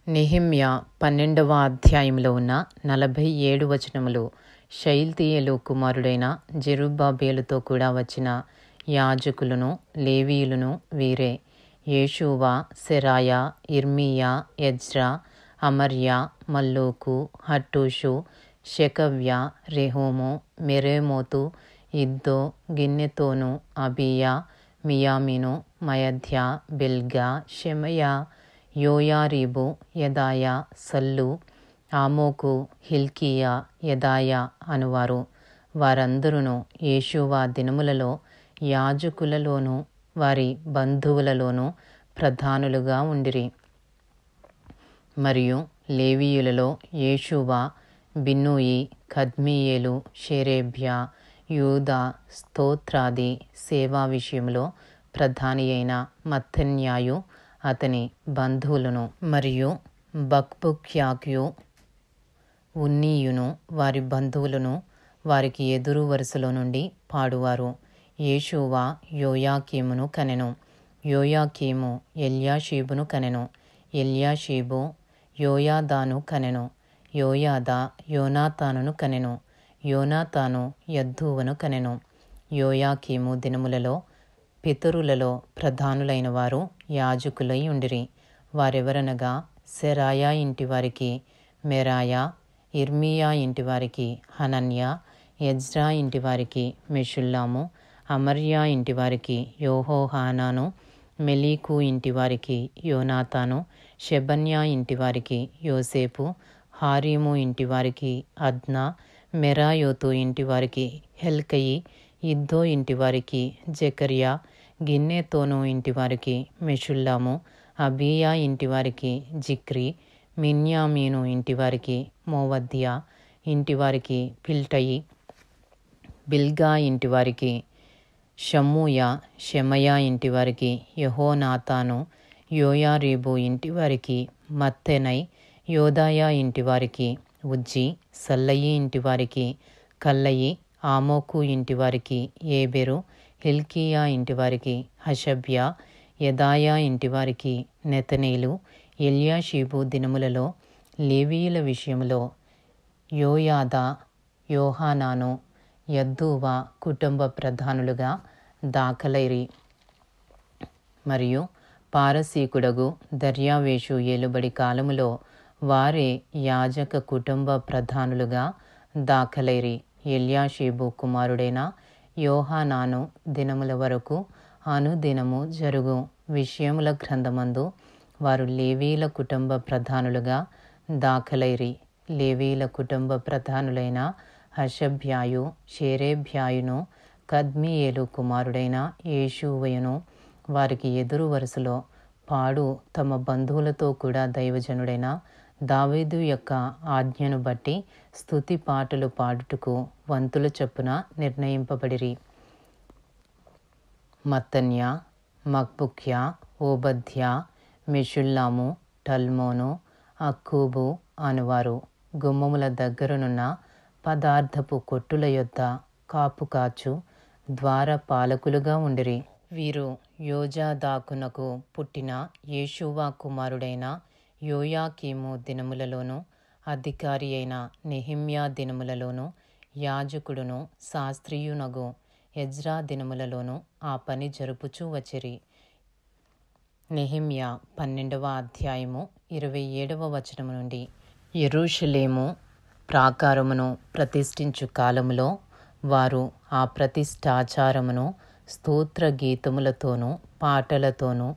నెహెమ్యా 12వ అధ్యాయంలో ఉన్న 47 వచనములు. షయల్తీయేలు కుమారుడైన జెరుబ్బాబెలుతో కూడా వచ్చిన యాజకులను లేవీయులను వీరే: యేషూవ, సెరాయా, ఇర్మీయా, ఎజ్రా, అమర్యా, మల్లూకు, హట్టూషు, షెకవ్య, రెహూము, మెరేమోతు, ఇద్దో, గిన్నెతోను, అబీయా, మియామిను, మయద్యా, బిల్గా, షెమయా, యోయారీబు, యెదాయా, సల్లు, ఆమోకు, హిల్కీయా, యెదాయా అనువారు. వారందరూ యేషూవ దినములలో యాజకులలోనూ వారి బంధువులలోనూ ప్రధానులుగా ఉండిరి. మరియు లేవీయులలో యేషూవ, బిన్నూయి, కద్మీయేలు, షేరేబ్యా, యూదా, స్తోత్రాది సేవా విషయంలో ప్రధాని అయిన మత్తన్యాయు అతని బంధువులను, మరియు బక్బుక్యాయు, ఉన్నీయును వారి బంధువులను వారికి ఎదురు వరుసలో నుండి పాడువారు. యేషూవ యోయాకీమును కనెను. యోయాకీము ఎల్యాషీబును కనెను. ఎల్యాషీబు యోయాదాను కనెను. యోయాదా యోనాతానును కనెను. యోనాతాను యద్దూవను కనెను. యోయాకీము దినములలో పితరులలో ప్రధానులైన వారు యాజకులై ఉండిరి. వారెవరనగా సెరాయా ఇంటివారికి మెరాయా, ఇర్మీయా ఇంటివారికి హనన్యా, ఎజ్రా ఇంటివారికి మెషుల్లాము, అమర్యా ఇంటివారికి యోహోహానాను, మెలీకు ఇంటివారికి యోనాతాను, షెబన్యా ఇంటివారికి యోసేపు, హారీము ఇంటివారికి అద్నా, మెరాయోతు ఇంటివారికి హెల్కయి, ఇద్దో ఇంటివారికి జెకర్యా, గిన్నెతోను ఇంటివారికి మెషుల్లాము, అబీయా ఇంటివారికి జిక్రీ, మిన్యామీను ఇంటివారికి మోవద్యా ఇంటివారికి పిల్టయి, బిల్గా ఇంటివారికి షమ్మూయా, షెమయా ఇంటివారికి యెహోనాతాను, యోయారీబు ఇంటివారికి మత్తెనై, యోదాయా ఇంటివారికి ఉజ్జి, సల్లయి ఇంటివారికి కల్లయి, ఆమోకు ఇంటివారికి ఏబెరు, హిల్కీయా ఇంటివారికి హషబ్యా, యెదాయా ఇంటివారికి నెతనేలు. ఎల్యాషీబు దినములలో లేవీయుల విషయంలో యోయాదా, యోహానాను, యద్దూవ కుటుంబ ప్రధానులుగా దాఖలైరి. మరియు పారసీకుడగు దర్యావేషు ఏలుబడి కాలములో వారే యాజక కుటుంబ ప్రధానులుగా దాఖలైరి. ఎల్యాషీబు కుమారుడైన యోహానాను దినముల వరకు అనుదినము జరుగు విషయముల గ్రంథమందు వారు లేవీల కుటుంబ ప్రధానులుగా దాఖలైరి. లేవీల కుటుంబ ప్రధానులైన హషబ్యాయు, షేరేబ్యాయును, కద్మీయేలు కుమారుడైన యేషూవయును వారికి ఎదురు వరుసలో పాడు తమ బంధువులతో కూడా దైవజనుడైన దావీదు యొక్క ఆజ్ఞను బట్టి స్తుతి పాటలు పాడుటకు వంతుల చొప్పున నిర్ణయింపబడిరి. మత్తన్యా, మక్బుక్యా, ఓబద్యా, మెషుల్లాము, టల్మోను, అక్కూబు అనువారు గుమ్మముల దగ్గరనున్న పదార్థపు కొట్టుల యొద్ద కాపుకాచు ద్వార పాలకులుగా ఉండిరి. వీరు యోజాదాకునకు పుట్టిన యేషూవ కుమారుడైన యోయాకీము దినములలోను, అధికారి అయిన నెహెమ్యా దినములలోను, యాజకుడును శాస్త్రియునగు ఎజ్రా దినములలోను ఆ పని జరుపుచూ వచ్చిరి. నెహెమ్యా 12వ అధ్యాయము 27వ వచనము నుండి. యెరూషలేము ప్రాకారమును ప్రతిష్ఠించు కాలములో వారు ఆ ప్రతిష్ఠాచారమును స్తోత్ర గీతములతోనూ పాటలతోనూ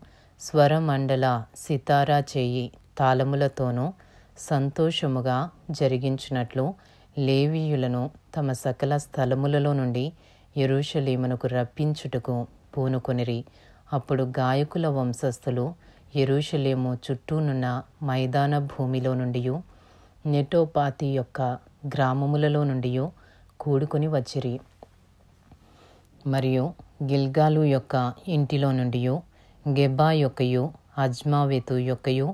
స్వరమండల సితారా చేయి తాళములతోనూ సంతోషముగా జరిగించినట్లు లేవీయులను తమ సకల స్థలములలో నుండి యెరూషలేమునకు రప్పించుటకు పూనుకొనిరి. అప్పుడు గాయకుల వంశస్థులు యెరూషలేము చుట్టూనున్న మైదాన భూమిలో నుండి, నెటోపాతి యొక్క గ్రామములలో నుండి కూడుకొని వచ్చిరి. మరియు గిల్గాలు యొక్క ఇంటిలో నుండి, గెబా యొక్కయు, అజ్మావెతు యొక్కయు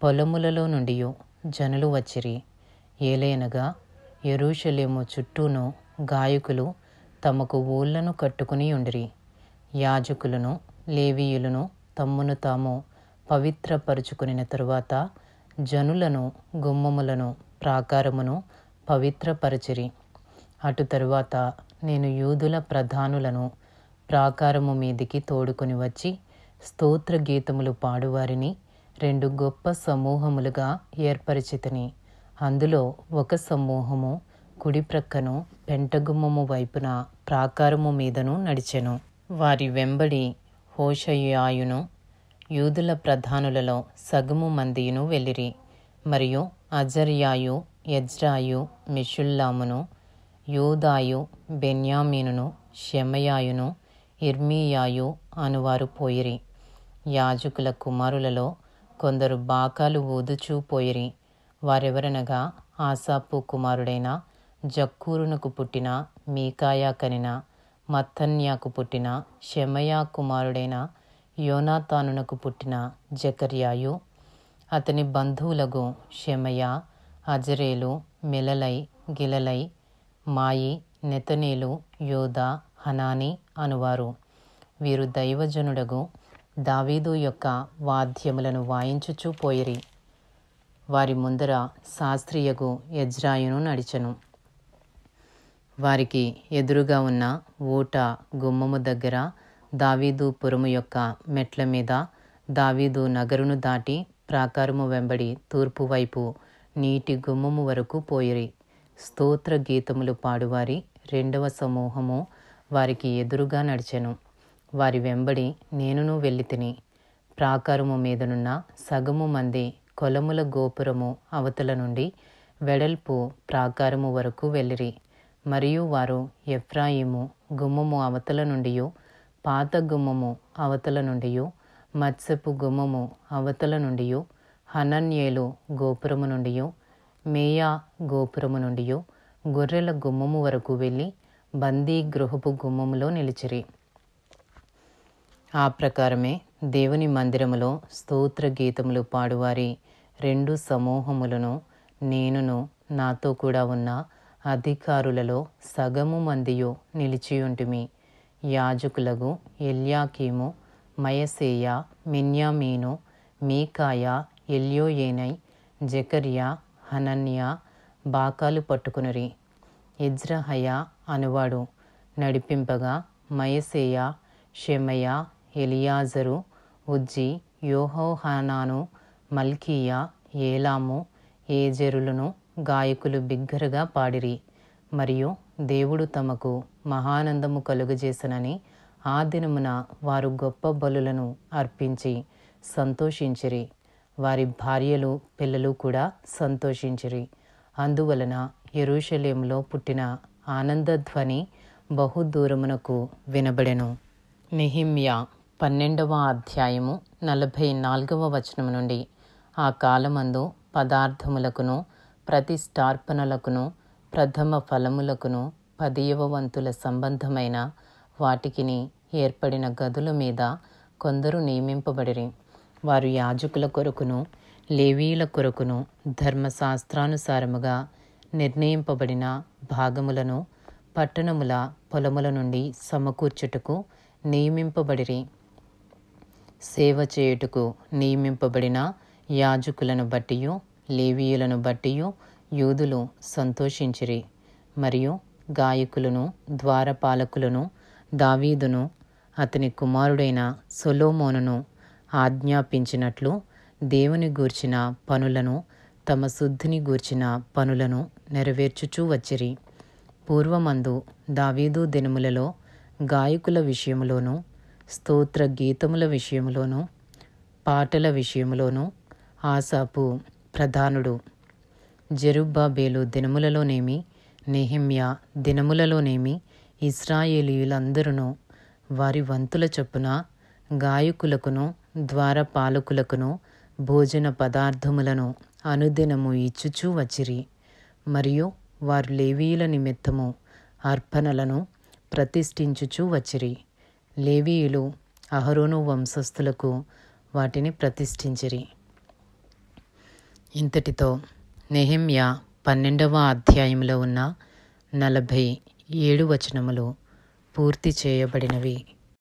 పొలములలో నుండి జనులు వచ్చిరి. ఏలయనగా యెరూషలేము చుట్టూను గాయకులు తమకు ఊళ్లను కట్టుకుని ఉండిరి. యాజకులను లేవీయులను తమ్మును తాము పవిత్రపరుచుకునిన తరువాత జనులను, గుమ్మములను, ప్రాకారమును పవిత్రపరచిరి. అటు తరువాత నేను యూదుల ప్రధానులను ప్రాకారము మీదికి తోడుకొని వచ్చి స్తోత్ర గీతములు పాడువారిని 2 గొప్ప సమూహములుగా ఏర్పరిచితిని. అందులో ఒక సమూహము కుడి ప్రక్కను పెంటగుమ్మము వైపున ప్రాకారము మీదను నడిచెను. వారి వెంబడి హోషయాయును యూదుల ప్రధానులలో సగము మందియును వెళ్ళిరి. మరియు అజర్యాయు, ఎజ్రాయు, మెషుల్లామును, యోదాయు, బెన్యామీనును, షెమయాయును, ఇర్మీయాయు అనువారు పోయిరి. యాజకుల కుమారులలో కొందరు బాకాలు ఊదుచూ పోయిరి. వారెవరనగా ఆసాపు కుమారుడైన జక్కూరునకు పుట్టిన మీకాయా కనిన మత్తన్యాకు పుట్టిన షెమయా కుమారుడైన యోనాతానునకు పుట్టిన జకర్యాయు, అతని బంధువులగు షెమయా, అజరేలు, మెలలై, గిలలై, మాయి, నెతనేలు, యోదా, హనాని అనువారు. వీరు దైవజనుడగు దావీదు యొక్క వాద్యములను వాయించుచూ పోయిరి. వారి ముందర శాస్త్రియగు ఎజ్రాయును నడిచెను. వారికి ఎదురుగా ఉన్న ఊట గుమ్మము దగ్గర దావీదు పురము యొక్క మెట్ల మీద దావీదు నగరును దాటి ప్రాకారము వెంబడి తూర్పు వైపు నీటి గుమ్మము వరకు పోయిరి. స్తోత్ర గీతములు పాడువారి 2వ సమూహము వారికి ఎదురుగా నడిచెను. వారి వెంబడి నేనును వెళ్ళితిని. ప్రాకారము మీదనున్న సగము మంది కొలముల గోపురము అవతల నుండి వెడల్పు ప్రాకారము వరకు వెళ్ళిరి. మరియు వారు ఎఫ్రాయిము గుమ్మము అవతల నుండియు, పాత గుమ్మము అవతల నుండియు, మత్సపు గుమ్మము అవతల నుండియు, హనన్యేలు గోపురము నుండియు, మేయా గోపురము నుండియు, గొర్రెల గుమ్మము వరకు వెళ్ళి బందీ గృహపు గుమ్మములో నిలిచిరి. ఆ ప్రకారమే దేవుని మందిరములో స్తోత్ర గీతములు పాడువారి 2 సమూహములను నేనును నాతో కూడా ఉన్న అధికారులలో సగము మందియు నిలిచియుంటిమి. యాజకులగు ఎల్యాకీము, మయసేయ, మిన్యామీను, మీకాయా, ఎల్యోయేనై, జకర్యా, హనన్యా బాకాలు పట్టుకునిరి. ఇజ్రహయా అనువాడు నడిపింపగా మయసేయ, షెమయా, ఎలియాజరు, ఉజ్జి, యోహోహానాను, మల్కీయా, ఏలాము, ఏజెరులను గాయకులు బిగ్గరగా పాడిరి. మరియు దేవుడు తమకు మహానందము కలుగజేసనని ఆ దినమున వారు గొప్ప బలులను అర్పించి సంతోషించిరి. వారి భార్యలు, పిల్లలు కూడా సంతోషించిరి. అందువలన యెరూషలేములో పుట్టిన ఆనందధ్వని బహుదూరమునకు వినబడెను. నెహెమ్యా 12వ అధ్యాయము 44వ వచనము నుండి. ఆ కాలమందు పదార్థములకును, ప్రతిష్టార్పణలకును, ప్రథమ ఫలములకును, 10వ వంతుల సంబంధమైన వాటికిని ఏర్పడిన గదుల మీద కొందరు నియమింపబడిరి. వారు యాజకుల కొరకును, లేవీయుల కొరకును ధర్మశాస్త్రానుసారముగా నిర్ణయింపబడిన భాగములను పట్టణముల పొలముల నుండి సమకూర్చుటకు నియమింపబడిరి. సేవ చేయుటకు నియమింపబడిన యాజకులను బట్టియు, లేవీయులను బట్టియు యూదులు సంతోషించిరి. మరియు గాయకులను, ద్వారపాలకులను దావీదును అతని కుమారుడైన సొలొమోనును ఆజ్ఞాపించినట్లు దేవుని గూర్చిన పనులను, తమ శుద్ధిని గూర్చిన పనులను నెరవేర్చుచూ వచ్చిరి. పూర్వమందు దావీదు దినములలో గాయకుల విషయములోను, స్తోత్ర గీతముల విషయములోను, పాటల విషయములోను ఆసాపు ప్రధానుడు, జెరుబ్బాబేలు దినములలోనేమి, నెహెమ్యా దినములలోనేమి ఇశ్రాయేలీయులందరూ వారి వంతుల చొప్పున గాయకులకును, ద్వారపాలకులకును భోజన పదార్థములను అనుదినము ఇచ్చుచూ వచ్చిరి. మరియు వారు లేవీయుల నిమిత్తము అర్పణలను ప్రతిష్ఠించుచూ వచ్చిరి. లేవీయులు అహరోను వంశస్థులకు వాటిని ప్రతిష్ఠించిరి. ఇంతటితో నెహెమ్యా 12వ అధ్యాయంలో ఉన్న 47 వచనములు పూర్తి చేయబడినవి.